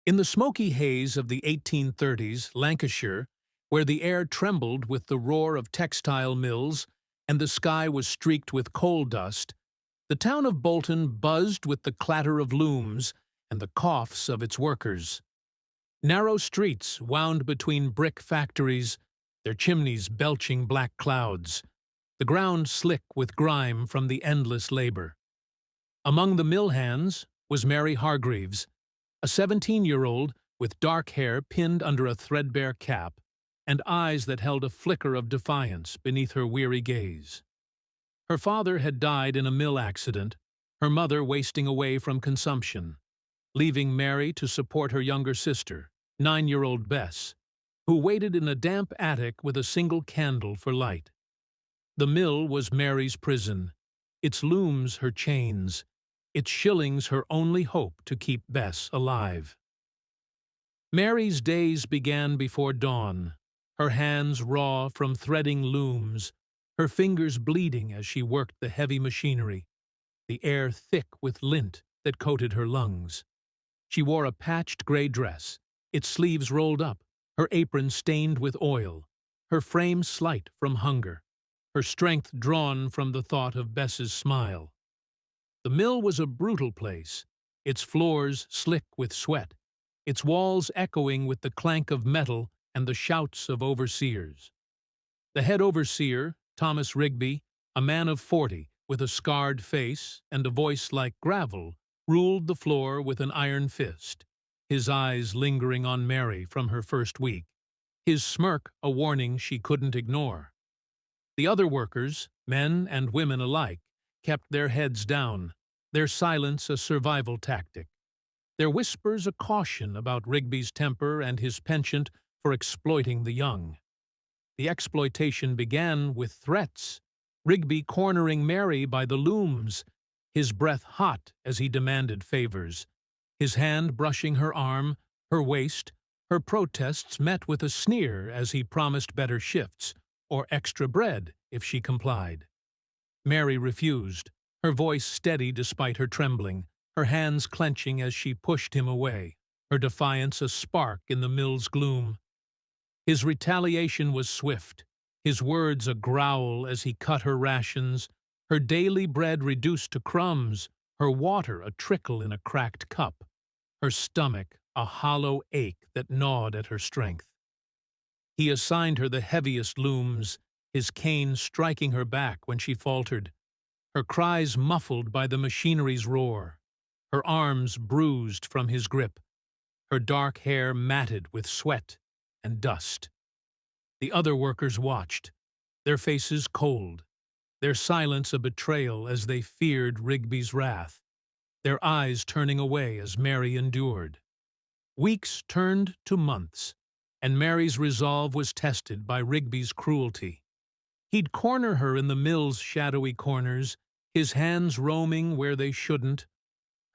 In the smoky haze of the 1830s, Lancashire, where the air trembled with the roar of textile mills and the sky was streaked with coal dust, the town of Bolton buzzed with the clatter of looms and the coughs of its workers. Narrow streets wound between brick factories, their chimneys belching black clouds, the ground slick with grime from the endless labor. Among the mill hands was Mary Hargreaves, a 17-year-old with dark hair pinned under a threadbare cap and eyes that held a flicker of defiance beneath her weary gaze. Her father had died in a mill accident, her mother wasting away from consumption, leaving Mary to support her younger sister, 9-year-old Bess, who waited in a damp attic with a single candle for light. The mill was Mary's prison, its looms her chains, its shillings her only hope to keep Bess alive. Mary's days began before dawn, her hands raw from threading looms, her fingers bleeding as she worked the heavy machinery, the air thick with lint that coated her lungs. She wore a patched gray dress, its sleeves rolled up, her apron stained with oil, her frame slight from hunger, her strength drawn from the thought of Bess's smile. The mill was a brutal place, its floors slick with sweat, its walls echoing with the clank of metal and the shouts of overseers. The head overseer, Thomas Rigby, a man of 40 with a scarred face and a voice like gravel, ruled the floor with an iron fist, his eyes lingering on Mary from her first week, his smirk a warning she couldn't ignore. The other workers, men and women alike, kept their heads down, their silence a survival tactic, their whispers a caution about Rigby's temper and his penchant for exploiting the young. The exploitation began with threats, Rigby cornering Mary by the looms, his breath hot as he demanded favors, his hand brushing her arm, her waist, her protests met with a sneer as he promised better shifts, or extra bread if she complied. Mary refused, her voice steady despite her trembling, her hands clenching as she pushed him away, her defiance a spark in the mill's gloom. His retaliation was swift, his words a growl as he cut her rations, her daily bread reduced to crumbs, her water a trickle in a cracked cup, her stomach a hollow ache that gnawed at her strength. He assigned her the heaviest looms, his cane striking her back when she faltered, her cries muffled by the machinery's roar, her arms bruised from his grip, her dark hair matted with sweat and dust. The other workers watched, their faces cold, their silence a betrayal as they feared Rigby's wrath, their eyes turning away as Mary endured. Weeks turned to months, and Mary's resolve was tested by Rigby's cruelty. He'd corner her in the mill's shadowy corners, his hands roaming where they shouldn't,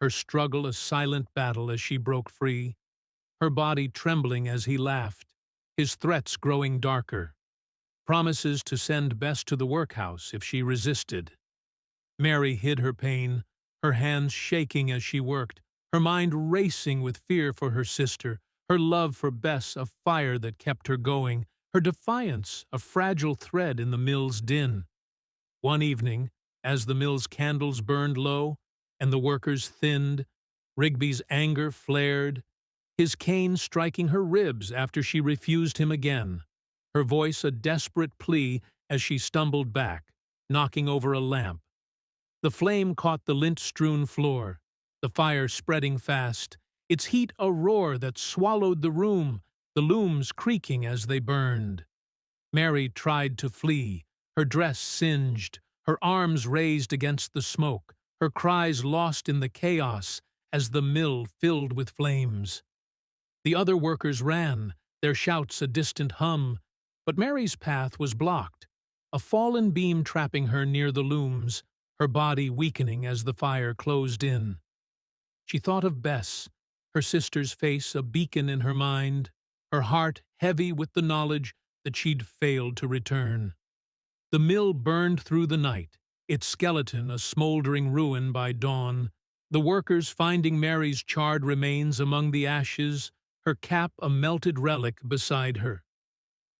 her struggle a silent battle as she broke free, her body trembling as he laughed, his threats growing darker, promises to send Bess to the workhouse if she resisted. Mary hid her pain, her hands shaking as she worked, her mind racing with fear for her sister, her love for Bess a fire that kept her going, her defiance a fragile thread in the mill's din. One evening, as the mill's candles burned low and the workers thinned, Rigby's anger flared, his cane striking her ribs after she refused him again, her voice a desperate plea as she stumbled back, knocking over a lamp. The flame caught the lint-strewn floor, the fire spreading fast, its heat a roar that swallowed the room, the looms creaking as they burned. Mary tried to flee, her dress singed, her arms raised against the smoke, her cries lost in the chaos as the mill filled with flames. The other workers ran, their shouts a distant hum, but Mary's path was blocked, a fallen beam trapping her near the looms, her body weakening as the fire closed in. She thought of Bess, her sister's face a beacon in her mind, her heart heavy with the knowledge that she'd failed to return. The mill burned through the night, its skeleton a smoldering ruin by dawn, The workers finding Mary's charred remains among the ashes, her cap a melted relic beside her.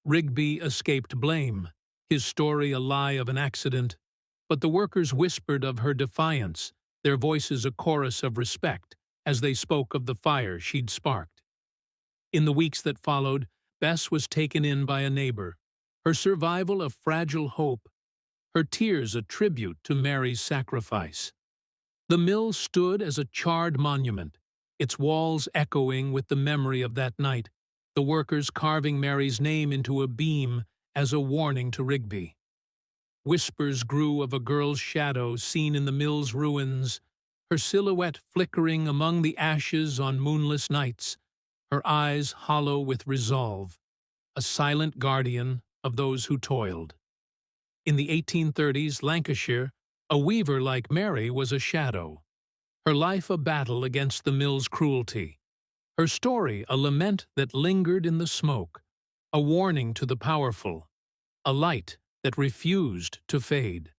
Rigby escaped blame, his story a lie of an accident, but the workers whispered of her defiance, their voices a chorus of respect, as they spoke of the fire she'd sparked. In the weeks that followed, Bess was taken in by a neighbor, her survival a fragile hope, her tears a tribute to Mary's sacrifice. The mill stood as a charred monument, its walls echoing with the memory of that night, the workers carving Mary's name into a beam as a warning to Rigby. Whispers grew of a girl's shadow seen in the mill's ruins, her silhouette flickering among the ashes on moonless nights, her eyes hollow with resolve, a silent guardian of those who toiled. In the 1830s, Lancashire, a weaver like Mary was a shadow, her life a battle against the mill's cruelty, her story a lament that lingered in the smoke, a warning to the powerful, a light that refused to fade.